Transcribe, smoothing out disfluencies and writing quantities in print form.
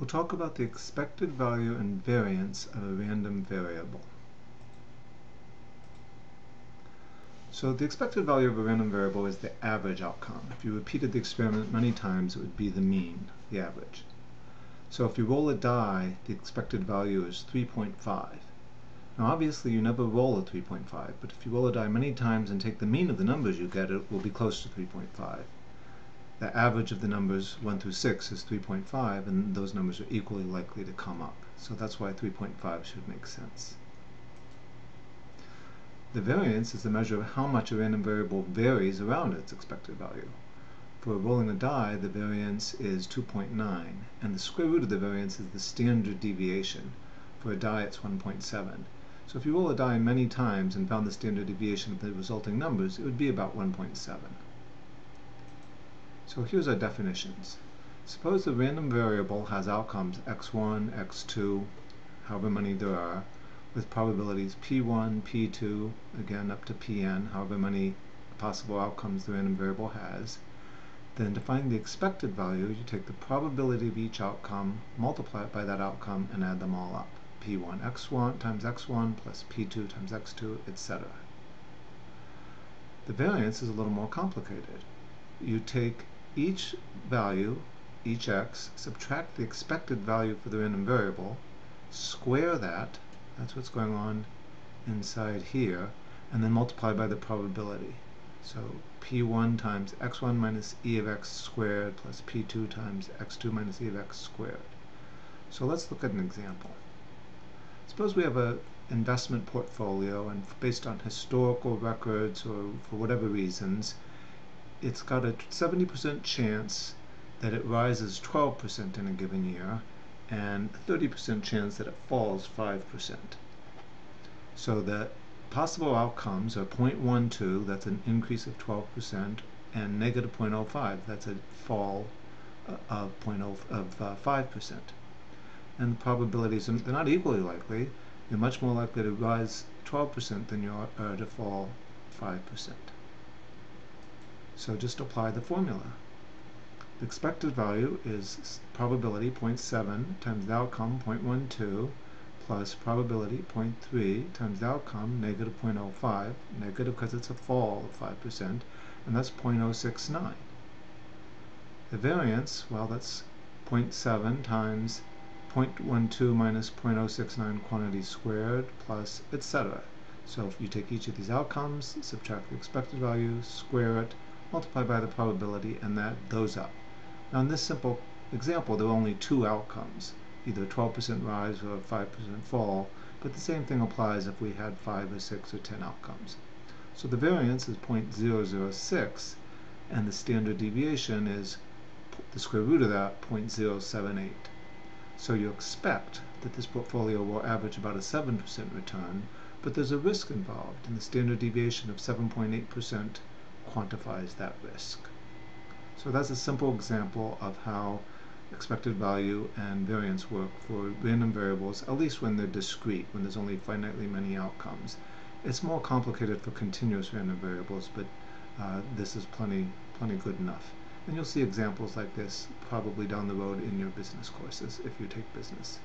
We'll talk about the expected value and variance of a random variable. So the expected value of a random variable is the average outcome. If you repeated the experiment many times, it would be the mean, the average. So if you roll a die, the expected value is 3.5. Now obviously you never roll a 3.5, but if you roll a die many times and take the mean of the numbers you get, it will be close to 3.5. The average of the numbers 1 through 6 is 3.5, and those numbers are equally likely to come up. So that's why 3.5 should make sense. The variance is the measure of how much a random variable varies around its expected value. For rolling a die, the variance is 2.9, and the square root of the variance is the standard deviation. For a die, it's 1.7. So if you roll a die many times and found the standard deviation of the resulting numbers, it would be about 1.7. So here's our definitions. Suppose the random variable has outcomes x1, x2, however many there are, with probabilities p1, p2, again up to pn, however many possible outcomes the random variable has. Then to find the expected value, you take the probability of each outcome, multiply it by that outcome, and add them all up. p1 x1 times x1 plus p2 times x2, etc. The variance is a little more complicated. You take each value, each x, subtract the expected value for the random variable, square that, that's what's going on inside here, and then multiply by the probability. So p1 times x1 minus e of x squared plus p2 times x2 minus e of x squared. So let's look at an example. Suppose we have an investment portfolio, and based on historical records or for whatever reasons, it's got a 70% chance that it rises 12% in a given year, and a 30% chance that it falls 5%. So the possible outcomes are 0.12, that's an increase of 12%, and negative 0.05, that's a fall of 5%. And the probabilities, they're not equally likely. You're much more likely to rise 12% than you are to fall 5%. So just apply the formula. The expected value is probability 0.7 times the outcome 0.12 plus probability 0.3 times the outcome negative 0.05, negative because it's a fall of 5%, and that's 0.069. The variance, well, that's 0.7 times 0.12 minus 0.069 quantity squared plus etc. So if you take each of these outcomes, subtract the expected value, square it, multiply by the probability, and add those up. Now in this simple example, there are only two outcomes, either 12% rise or 5% fall, but the same thing applies if we had 5 or 6 or 10 outcomes. So the variance is 0.006, and the standard deviation is the square root of that, 0.078. So you expect that this portfolio will average about a 7% return, but there's a risk involved, and the standard deviation of 7.8% quantifies that risk. So that's a simple example of how expected value and variance work for random variables, at least when they're discrete, when there's only finitely many outcomes. It's more complicated for continuous random variables, but this is plenty good enough. And you'll see examples like this probably down the road in your business courses if you take business.